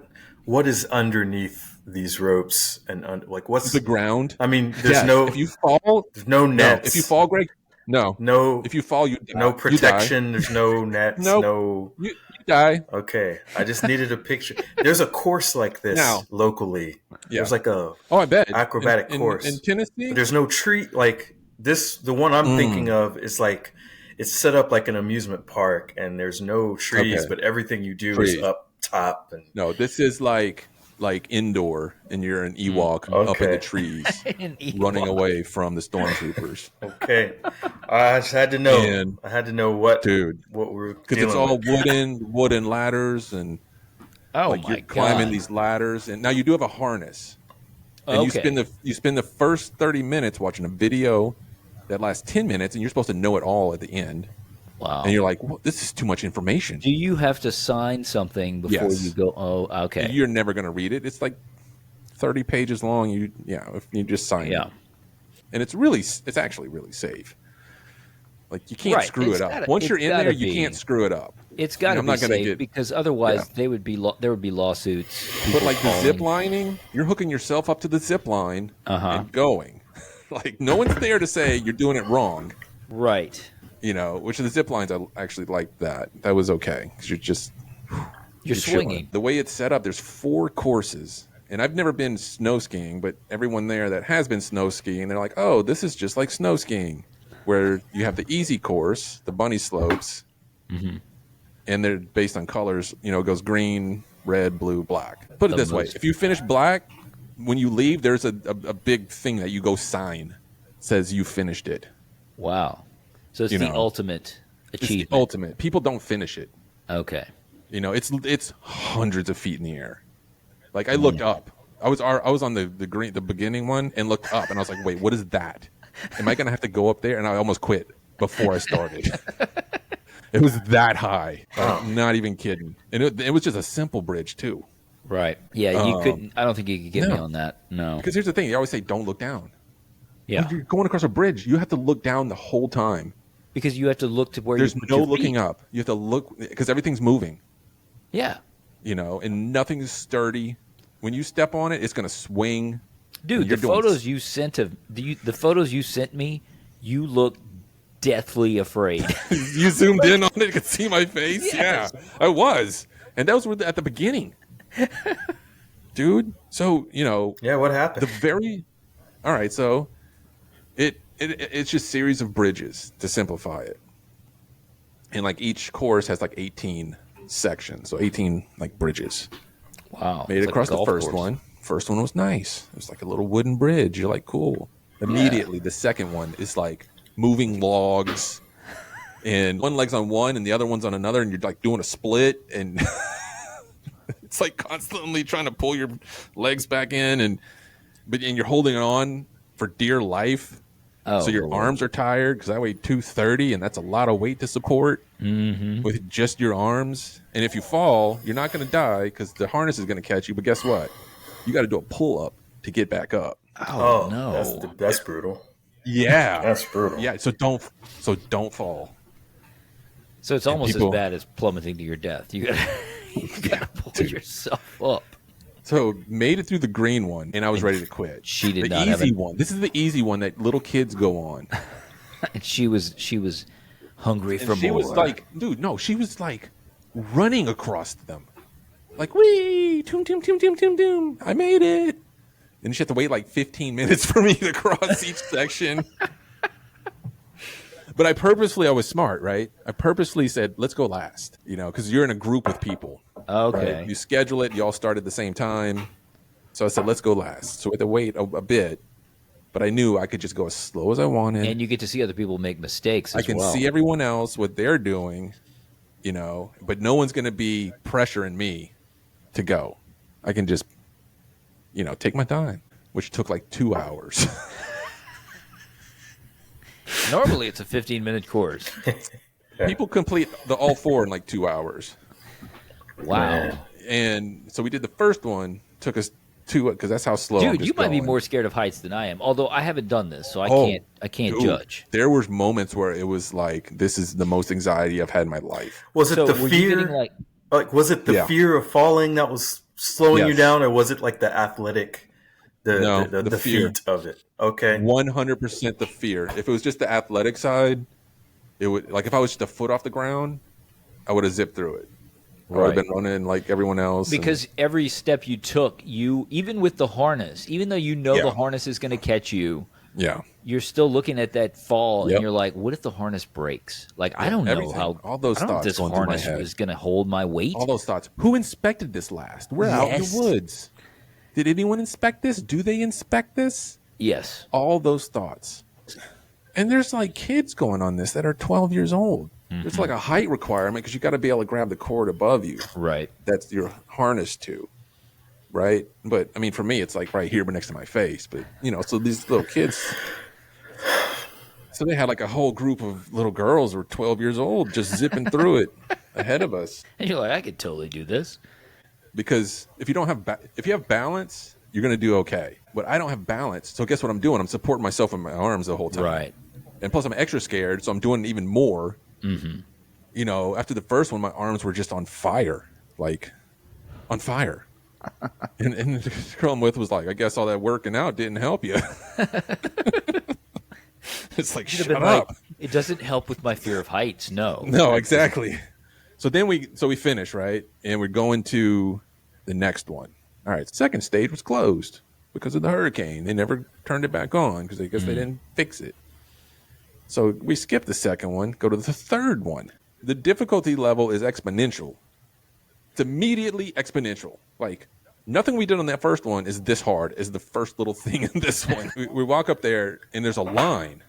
[SPEAKER 4] is underneath these ropes, and what's
[SPEAKER 3] the ground?
[SPEAKER 4] I mean, there's no.
[SPEAKER 3] If you fall,
[SPEAKER 4] there's no nets.
[SPEAKER 3] If you fall, Greg, no. If you fall, you die.
[SPEAKER 4] No protection. There's no nets.
[SPEAKER 3] No. You die.
[SPEAKER 4] Okay, I just needed a picture. There's a course like this locally. Yeah. There's like
[SPEAKER 3] I bet
[SPEAKER 4] acrobatic course
[SPEAKER 3] in Tennessee.
[SPEAKER 4] But there's no tree like this. The one I'm thinking of is like it's set up like an amusement park, and there's no trees, but everything you do is up top. And
[SPEAKER 3] no, this is like indoor, and you're an Ewok up in the trees, running away from the stormtroopers.
[SPEAKER 4] Okay, I just had to know. I had to know what we're
[SPEAKER 3] because it's all wooden ladders, and you're climbing these ladders, and now you do have a harness, and you spend the first 30 minutes watching a video that lasts 10 minutes, and you're supposed to know it all at the end.
[SPEAKER 2] Wow.
[SPEAKER 3] And you're like, well, this is too much information.
[SPEAKER 2] Do you have to sign something before you go? Oh, okay.
[SPEAKER 3] You're never going to read it. It's like 30 pages long. If you just sign it. And it's actually really safe. Like, you can't screw it up. Once you're in there, you can't screw it up.
[SPEAKER 2] It's got to be safe because otherwise there would be lawsuits.
[SPEAKER 3] But like the zip lining, you're hooking yourself up to the zip line and going. Like, no one's there to say you're doing it wrong.
[SPEAKER 2] Right.
[SPEAKER 3] Which of the zip lines I actually like that. That was okay because you're
[SPEAKER 2] swinging.
[SPEAKER 3] Chilling. The way it's set up, there's 4 courses, and I've never been snow skiing, but everyone there that has been snow skiing, they're like, "Oh, this is just like snow skiing, where you have the easy course, the bunny slopes, and they're based on colors. It goes green, red, blue, black. Put it this way: if you finish black, when you leave, there's a big thing that you go sign, says you finished it.
[SPEAKER 2] Wow." So it's the ultimate achievement.
[SPEAKER 3] It's the ultimate. People don't finish it.
[SPEAKER 2] Okay.
[SPEAKER 3] It's hundreds of feet in the air. Like, I looked up. I was on the beginning one and looked up, and I was like, wait, what is that? Am I going to have to go up there? And I almost quit before I started. It was that high. I'm not even kidding. And it was just a simple bridge too.
[SPEAKER 2] Right. Yeah, you couldn't. I don't think you could get me on that. No.
[SPEAKER 3] Because here's the thing. They always say, don't look down.
[SPEAKER 2] Yeah.
[SPEAKER 3] When you're going across a bridge, you have to look down the whole time.
[SPEAKER 2] Because you have to look to where
[SPEAKER 3] there's
[SPEAKER 2] you put
[SPEAKER 3] no
[SPEAKER 2] your
[SPEAKER 3] looking
[SPEAKER 2] feet.
[SPEAKER 3] up. You have to look because everything's moving.
[SPEAKER 2] Yeah.
[SPEAKER 3] And nothing's sturdy. When you step on it, it's going to swing.
[SPEAKER 2] Dude, the photos you sent me, you look deathly afraid.
[SPEAKER 3] You zoomed in on it, you could see my face. Yes. Yeah, I was. And that was at the beginning. Dude, so,
[SPEAKER 4] Yeah, what happened?
[SPEAKER 3] All right, so it's just series of bridges to simplify it. And like each course has like 18 sections, so 18 like bridges.
[SPEAKER 2] Wow.
[SPEAKER 3] Made it across the first one. First one was nice. It was like a little wooden bridge. You're like, cool. Immediately, the second one is like moving logs, and one leg's on one and the other one's on another, and you're like doing a split, and it's like constantly trying to pull your legs back in, and you're holding it on for dear life. Oh, so your arms are tired because I weigh 230, and that's a lot of weight to support with just your arms. And if you fall, you're not going to die because the harness is going to catch you. But guess what? You got to do a pull up to get back up.
[SPEAKER 2] Oh no,
[SPEAKER 4] that's brutal.
[SPEAKER 3] Yeah,
[SPEAKER 4] that's brutal.
[SPEAKER 3] Yeah, so don't fall.
[SPEAKER 2] So it's almost as bad as plummeting to your death. You gotta pull yourself up.
[SPEAKER 3] So made it through the green one, and I was ready to quit.
[SPEAKER 2] She did
[SPEAKER 3] the
[SPEAKER 2] not
[SPEAKER 3] easy one. This is the easy one that little kids go on.
[SPEAKER 2] And she was hungry for more.
[SPEAKER 3] She was like, dude, no, she was like running across them, like wee, toom toom toom toom toom toom. I made it, and she had to wait like 15 minutes for me to cross each section. But I was smart, right? I purposely said, let's go last, because you're in a group with people.
[SPEAKER 2] Okay.
[SPEAKER 3] Right? You schedule it. You all start at the same time. So I said, let's go last. So we had to wait a bit, but I knew I could just go as slow as I wanted.
[SPEAKER 2] And you get to see other people make mistakes as well.
[SPEAKER 3] I can see everyone else, what they're doing, but no one's going to be pressuring me to go. I can just, take my time, which took like 2 hours.
[SPEAKER 2] Normally, it's a 15-minute course.
[SPEAKER 3] People complete all four in like 2 hours.
[SPEAKER 2] Wow.
[SPEAKER 3] And so we did the first one, took us because that's how slow.
[SPEAKER 2] Dude, you might be more scared of heights than I am. Although I haven't done this, so I can't judge.
[SPEAKER 3] There was moments where it was like, this is the most anxiety I've had in my life.
[SPEAKER 4] Was it the fear? Was it the fear of falling that was slowing you down, or was it like the athletic, the fear feat of it? Okay,
[SPEAKER 3] 100% the fear. If it was just the athletic side, it would, like if I was just a foot off the ground, I would have zipped through it. Right. I would have been running like everyone else.
[SPEAKER 2] Because every step you took, even with the harness, even though the harness is going to catch you, you're still looking at that fall, and you're like, what if the harness breaks? Like, I don't know how
[SPEAKER 3] all those thoughts
[SPEAKER 2] this harness is going to hold my weight.
[SPEAKER 3] All those thoughts. Who inspected this last? We're out in the woods. Did anyone inspect this? Do they inspect this?
[SPEAKER 2] Yes.
[SPEAKER 3] All those thoughts. And there's like kids going on this that are 12 years old. There's like a height requirement because you got to be able to grab the cord above you.
[SPEAKER 2] Right.
[SPEAKER 3] That's your harness to. Right. But I mean, for me, it's like right here, but next to my face. But, so these little kids. So they had like a whole group of little girls who were 12 years old just zipping through it ahead of us.
[SPEAKER 2] And you're like, I could totally do this.
[SPEAKER 3] Because if you have balance, you're going to do okay. But I don't have balance. So guess what I'm doing? I'm supporting myself with my arms the whole time.
[SPEAKER 2] Right.
[SPEAKER 3] And plus I'm extra scared. So I'm doing even more. Mm-hmm. After the first one, my arms were just on fire. Like on fire. and the girl I'm with was like, I guess all that working out didn't help you. It's like, shut up.
[SPEAKER 2] It doesn't help with my fear of heights. No.
[SPEAKER 3] No, exactly. So then we finish, right? And we're going to the next one. All right. Second stage was closed because of the hurricane. They never turned it back on because I guess they didn't fix it. So we skip the second one, go to the third one. The difficulty level is exponential. It's immediately exponential. Like nothing we did on that first one is this hard as the first little thing in this one. We walk up there and there's a line,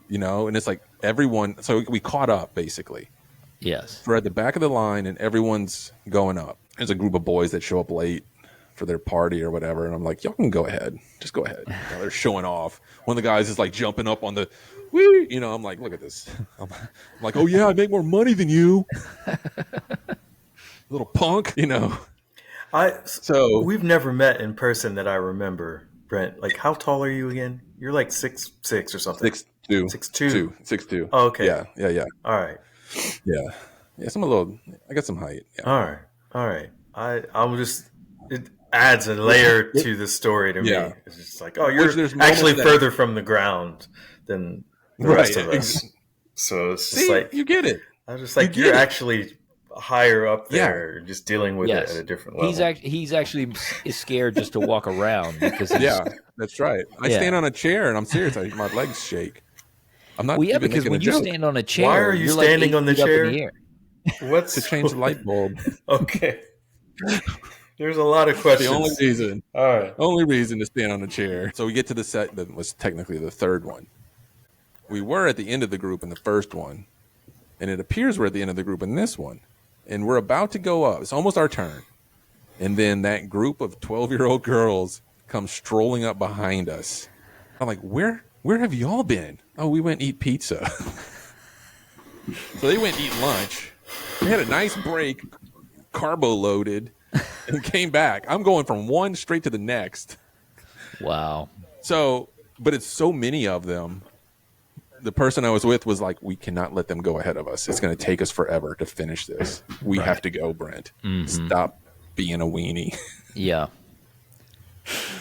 [SPEAKER 3] and it's like everyone. So we caught up basically.
[SPEAKER 2] Yes.
[SPEAKER 3] We're at the back of the line and everyone's going up. There's a group of boys that show up late for their party or whatever. And I'm like, y'all can go ahead. Just go ahead. They're showing off. One of the guys is like jumping up on the, whee! I'm like, look at this. I'm like, oh yeah, I make more money than you. Little punk,
[SPEAKER 4] So we've never met in person that I remember Brent. Like, how tall are you again? You're like 6'6" or something.
[SPEAKER 3] 6'2".
[SPEAKER 4] 6'2".
[SPEAKER 3] 6'2".
[SPEAKER 4] Oh, okay.
[SPEAKER 3] Yeah.
[SPEAKER 4] All right.
[SPEAKER 3] Yeah. I got some height. Yeah.
[SPEAKER 4] All right. I'm just, it adds a layer to the story to me. It's just like, oh, you're actually further from the ground than the rest of us. So it's just like,
[SPEAKER 3] you get it.
[SPEAKER 4] I was just like, you're actually higher up there, just dealing with it at a different level.
[SPEAKER 2] He's actually scared just to walk around because
[SPEAKER 3] that's right. I stand on a chair and I'm serious. My legs shake. I'm not.
[SPEAKER 2] Well, because when you stand on a chair,
[SPEAKER 4] why are you standing on the chair?
[SPEAKER 3] What's to change the light bulb?
[SPEAKER 4] Okay. There's a lot of questions.
[SPEAKER 3] The only reason.
[SPEAKER 4] All right.
[SPEAKER 3] Only reason to stand on a chair. So we get to the set that was technically the third one. We were at the end of the group in the first one, and it appears we're at the end of the group in this one. And we're about to go up. It's almost our turn. And then that group of 12-year-old girls come strolling up behind us. I'm like, where have y'all been? Oh, we went eat pizza. So they went eat lunch. They had a nice break, carbo loaded, and came back. I'm going from one straight to the next.
[SPEAKER 2] Wow.
[SPEAKER 3] So, but it's so many of them. The person I was with was like, we cannot let them go ahead of us. It's going to take us forever to finish this. We have to go, Brent. Mm-hmm. Stop being a weenie.
[SPEAKER 2] Yeah.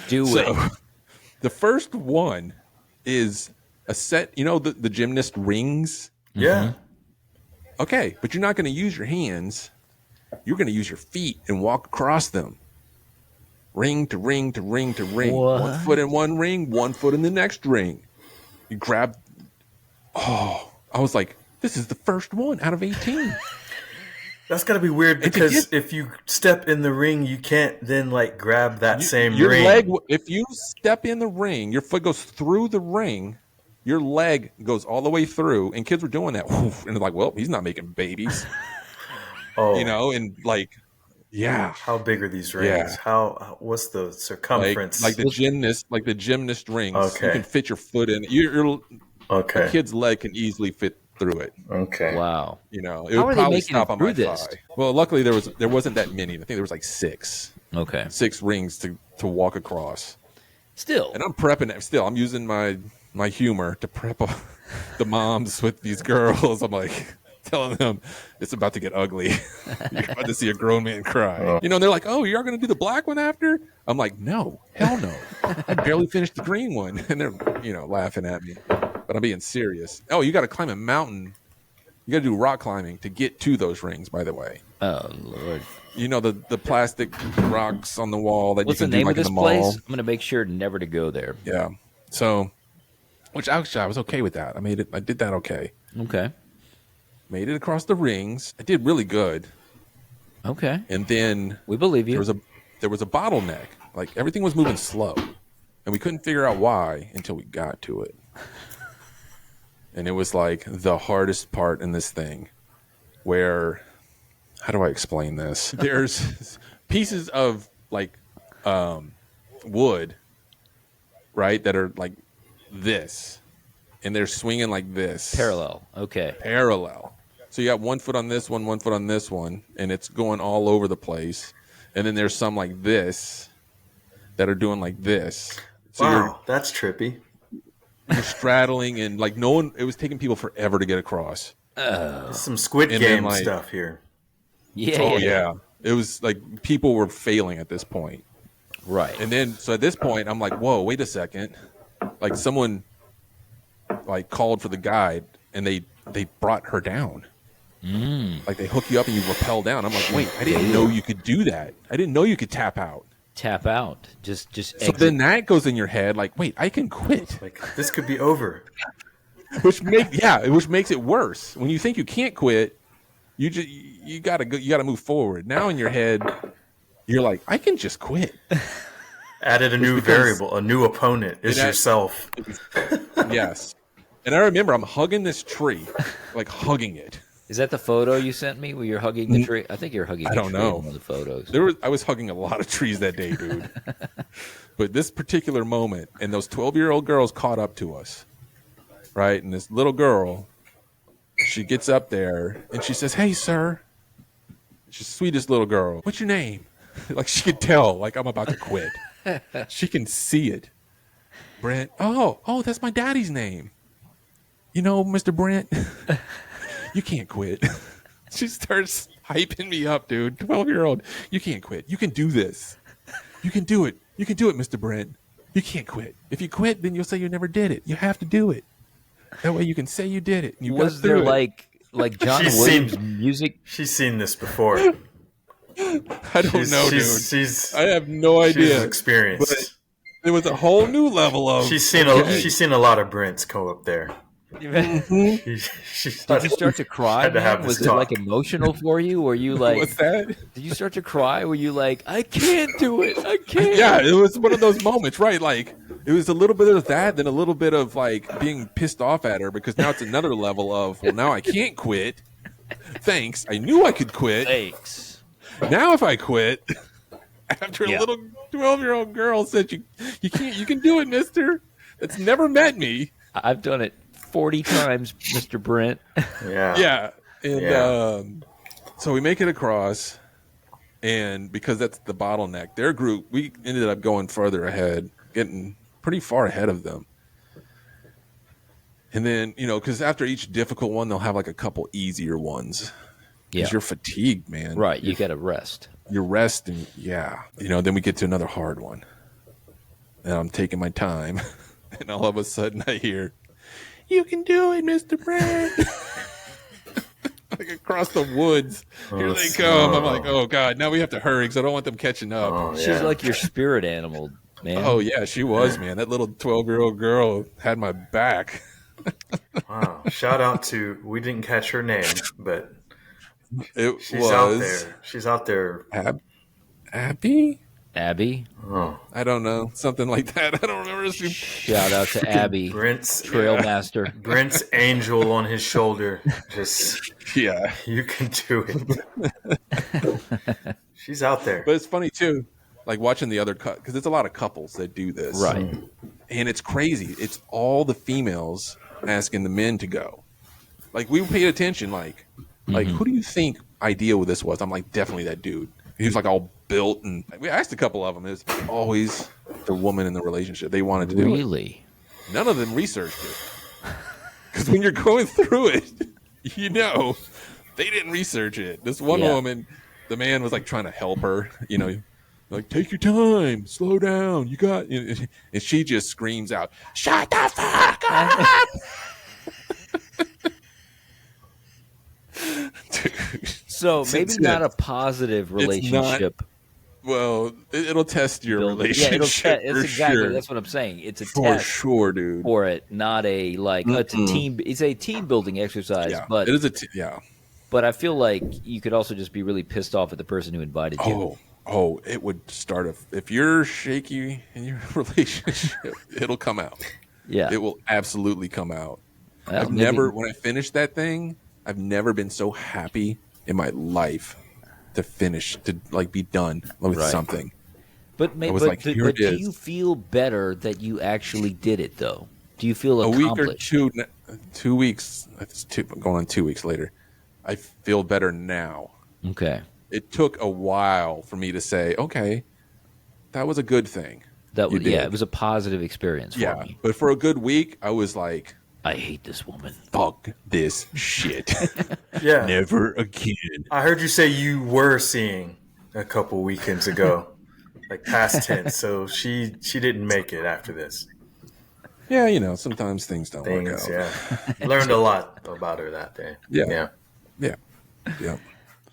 [SPEAKER 2] Do it.
[SPEAKER 3] The first one is a set, the gymnast rings?
[SPEAKER 4] Yeah. Mm-hmm.
[SPEAKER 3] Okay, but you're not going to use your hands. You're going to use your feet and walk across them. Ring to ring to ring to ring. What? 1 foot in one ring, 1 foot in the next ring. You grab. Oh, I was like, this is the first one out of 18.
[SPEAKER 4] That's got to be weird because if you step in the ring, you can't then grab that same
[SPEAKER 3] your
[SPEAKER 4] ring.
[SPEAKER 3] Leg, if you step in the ring, your foot goes through the ring. Your leg goes all the way through, and kids were doing that. And they're like, well, he's not making babies. Yeah.
[SPEAKER 4] How big are these rings?
[SPEAKER 3] Yeah.
[SPEAKER 4] What's the circumference?
[SPEAKER 3] Like the gymnast rings.
[SPEAKER 4] Okay.
[SPEAKER 3] You can fit your foot in. A kid's leg can easily fit through it.
[SPEAKER 4] Okay.
[SPEAKER 2] Wow.
[SPEAKER 3] It would probably stop on my thigh. Well, luckily there wasn't that many. I think there was 6.
[SPEAKER 2] Okay.
[SPEAKER 3] 6 rings to walk across.
[SPEAKER 2] Still.
[SPEAKER 3] And I'm prepping it. Still, I'm using my humor to prep the moms with these girls. I'm like telling them it's about to get ugly. You're about to see a grown man cry. And they're like, oh, you're going to do the black one after? I'm like, no, hell no. I barely finished the green one. And they're, laughing at me. But I'm being serious. Oh, you got to climb a mountain. You got to do rock climbing to get to those rings, by the way.
[SPEAKER 2] Oh, Lord.
[SPEAKER 3] The plastic rocks on the wall that
[SPEAKER 2] What's
[SPEAKER 3] you can
[SPEAKER 2] the name
[SPEAKER 3] do
[SPEAKER 2] of this
[SPEAKER 3] in the
[SPEAKER 2] place?
[SPEAKER 3] mall.
[SPEAKER 2] I'm going to make sure never to go there.
[SPEAKER 3] Yeah. So, which actually I was okay with that. I did that okay.
[SPEAKER 2] Okay.
[SPEAKER 3] Made it across the rings. I did really good.
[SPEAKER 2] Okay.
[SPEAKER 3] And then
[SPEAKER 2] we believe you.
[SPEAKER 3] There was a bottleneck. Like everything was moving slow, and we couldn't figure out why until we got to it. And it was like the hardest part in this thing, where, how do I explain this? There's pieces of wood, right, that are like this, and they're swinging like this.
[SPEAKER 2] Parallel. Okay.
[SPEAKER 3] Parallel. So you got 1 foot on this one, 1 foot on this one, and it's going all over the place. And then there's some like this that are doing like this. So
[SPEAKER 4] wow, that's trippy.
[SPEAKER 3] You're straddling, and it was taking people forever to get across.
[SPEAKER 4] Some Squid Game stuff here.
[SPEAKER 2] Yeah.
[SPEAKER 3] Oh, yeah. It was like people were failing at this point.
[SPEAKER 2] Right.
[SPEAKER 3] And then, so at this point, I'm like, whoa, wait a second. Like someone called for the guide, and they brought her down. Like they hook you up and you rappel down. I'm like, wait, I didn't know you could do that. I didn't know you could tap out.
[SPEAKER 2] Tap out. Just
[SPEAKER 3] so
[SPEAKER 2] exit.
[SPEAKER 3] then that goes in your head like, wait, I can quit.
[SPEAKER 4] This could be over.
[SPEAKER 3] Which makes it worse. When you think you can't quit, you gotta move forward. Now in your head, you're like, I can just quit.
[SPEAKER 4] Added a new variable, a new opponent is yourself.
[SPEAKER 3] Yes. And I remember I'm hugging this tree, like hugging it.
[SPEAKER 2] Is that the photo you sent me where you're hugging the tree? I think you're hugging the tree in one of the photos.
[SPEAKER 3] I was hugging a lot of trees that day, dude. But this particular moment, and those 12-year-old girls caught up to us, right? And this little girl, she gets up there, and she says, hey, sir. She's the sweetest little girl. What's your name? Like she could tell, like I'm about to quit. She can see it. Brent. Oh, that's my daddy's name. You know, Mr. Brent, you can't quit. She starts hyping me up, dude. 12-year-old. You can't quit. You can do this. You can do it. You can do it, Mr. Brent. You can't quit. If you quit, then you'll say you never did it. You have to do it. That way you can say you did it. You
[SPEAKER 2] was there like John Williams music?
[SPEAKER 4] She's seen this before.
[SPEAKER 3] I don't know, dude. I have no idea.
[SPEAKER 4] She's experienced.
[SPEAKER 3] There was a whole new level of.
[SPEAKER 4] She's seen a lot of Brents go up there.
[SPEAKER 2] Mm-hmm. Did you start to cry? Was it like emotional for you? Were you like,
[SPEAKER 3] what's that?
[SPEAKER 2] Did you start to cry? Were you like, I can't do it? I can't.
[SPEAKER 3] Yeah, it was one of those moments, right? Like it was a little bit of that, then a little bit of like being pissed off at her because now it's another level of, well, now I can't quit. Thanks. I knew I could quit.
[SPEAKER 2] Thanks.
[SPEAKER 3] Now if I quit, after a little 12-year-old girl said you can't, you can do it, mister. That's never met me.
[SPEAKER 2] I've done it 40 times, Mr. Brent.
[SPEAKER 3] Yeah. And so we make it across, and because that's the bottleneck, their group, we ended up going further ahead, getting pretty far ahead of them. And then, because after each difficult one, they'll have like a couple easier ones. Because you're fatigued, man.
[SPEAKER 2] Right, you got to rest.
[SPEAKER 3] You're resting, then we get to another hard one. And I'm taking my time, and all of a sudden I hear, "You can do it, Mr. Brent." Like across the woods. Here they come. I'm like, oh, God, now we have to hurry because I don't want them catching up.
[SPEAKER 2] She's like your spirit animal, man.
[SPEAKER 3] Oh, yeah, she was, man. That little 12-year-old girl had my back.
[SPEAKER 4] Wow. Shout out to, we didn't catch her name, but she's out there.
[SPEAKER 3] Abby?
[SPEAKER 2] Oh.
[SPEAKER 3] I don't know. Something like that. I don't remember.
[SPEAKER 2] Shout out to Abby.
[SPEAKER 4] Brent's
[SPEAKER 2] Trailmaster.
[SPEAKER 4] Brent's angel on his shoulder. Just, you can do it. She's out there.
[SPEAKER 3] But it's funny, too, like watching the other because it's a lot of couples that do this.
[SPEAKER 2] Right.
[SPEAKER 3] And it's crazy. It's all the females asking the men to go. Like, we paid attention, like, who do you think ideal with this was? I'm like, definitely that dude. He was like all built, and we asked a couple of them. It's always the woman in the relationship. They wanted to do it.
[SPEAKER 2] Really?
[SPEAKER 3] None of them researched it. Because when you're going through it, they didn't research it. This one woman, the man was like trying to help her, like, take your time, slow down, you got, and she just screams out, "Shut the fuck up!"
[SPEAKER 2] So maybe not a positive relationship.
[SPEAKER 3] Well, it'll test your relationship.
[SPEAKER 2] That's what I'm saying. It's a
[SPEAKER 3] for
[SPEAKER 2] test
[SPEAKER 3] sure, dude.
[SPEAKER 2] For it, not a it's a team. It's a team building exercise. But
[SPEAKER 3] it is
[SPEAKER 2] But I feel like you could also just be really pissed off at the person who invited you.
[SPEAKER 3] Oh, it would start if you're shaky in your relationship, it'll come out.
[SPEAKER 2] Yeah,
[SPEAKER 3] it will absolutely come out.
[SPEAKER 2] Well,
[SPEAKER 3] when I finished that thing, I've never been so happy in my life to finish, to like be done with something.
[SPEAKER 2] But do you feel better that you actually did it though? Do you feel accomplished?
[SPEAKER 3] A week or 2 weeks, going on 2 weeks later, I feel better now.
[SPEAKER 2] Okay.
[SPEAKER 3] It took a while for me to say, okay, that was a good thing.
[SPEAKER 2] It was a positive experience for me.
[SPEAKER 3] But for a good week, I was like,
[SPEAKER 2] I hate this woman.
[SPEAKER 3] Fuck this shit. Never again.
[SPEAKER 4] I heard you say you were seeing a couple weekends ago, like past tense. So she didn't make it after this.
[SPEAKER 3] Yeah, sometimes things don't work out.
[SPEAKER 4] Yeah. Learned a lot about her that day.
[SPEAKER 3] Yeah.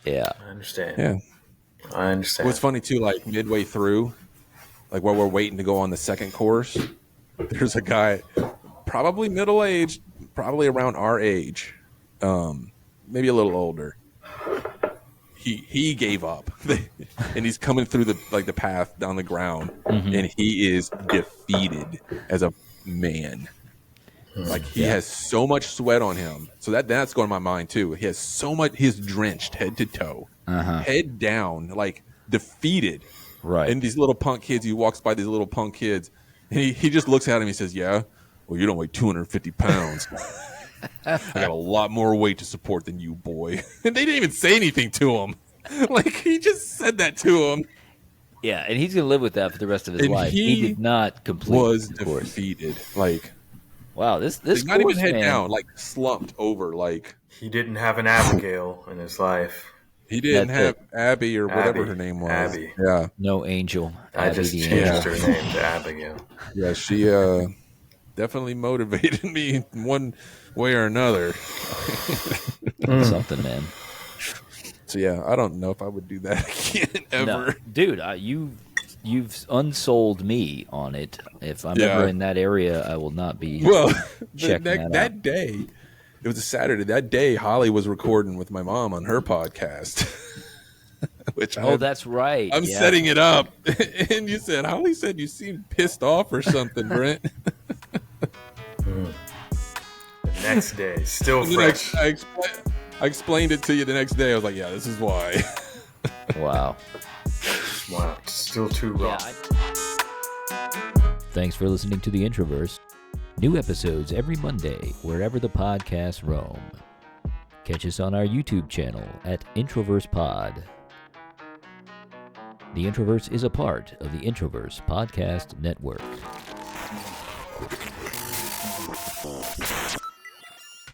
[SPEAKER 4] I understand.
[SPEAKER 3] Yeah.
[SPEAKER 4] I understand.
[SPEAKER 3] What's funny too, like midway through, like while we're waiting to go on the second course, there's a guy, probably middle-aged, probably around our age, maybe a little older. He gave up, and he's coming through the path down the ground, and he is defeated as a man. Like he has so much sweat on him, so that's going in my mind too. He has so much, he's drenched head to toe, head down, like defeated.
[SPEAKER 2] Right.
[SPEAKER 3] And these little punk kids, he walks by these little punk kids, and he just looks at him. He says, "Yeah, well, you don't weigh 250 pounds. I got a lot more weight to support than you, boy." And they didn't even say anything to him. Like he just said that to him.
[SPEAKER 2] Yeah, and he's going to live with that for the rest of his life. He did not complete.
[SPEAKER 3] Was defeated. Like,
[SPEAKER 2] wow, this
[SPEAKER 3] not even head down, like slumped over. Like
[SPEAKER 4] he didn't have an Abigail in his life.
[SPEAKER 3] He didn't have Abby or whatever her name was.
[SPEAKER 4] Abby.
[SPEAKER 3] Yeah.
[SPEAKER 2] No Angel.
[SPEAKER 4] I just changed her name to Abigail.
[SPEAKER 3] Yeah, she definitely motivated me in one way or another.
[SPEAKER 2] Something, man.
[SPEAKER 3] So yeah, I don't know if I would do that again ever.
[SPEAKER 2] No, dude, you've unsold me on it. If I'm ever in that area, I will not be checking
[SPEAKER 3] that day. It was a Saturday. That day, Holly was recording with my mom on her podcast.
[SPEAKER 2] That's right.
[SPEAKER 3] I'm setting it up, and you said Holly said you seemed pissed off or something, Brent.
[SPEAKER 4] The next day, still fresh.
[SPEAKER 3] I explained it to you the next day. I was like, "Yeah, this is why."
[SPEAKER 2] Wow.
[SPEAKER 4] Still too raw.
[SPEAKER 2] Thanks for listening to The Introverse. New episodes every Monday, wherever the podcasts roam. Catch us on our YouTube channel at Introverse Pod. The Introverse is a part of the Introverse Podcast Network.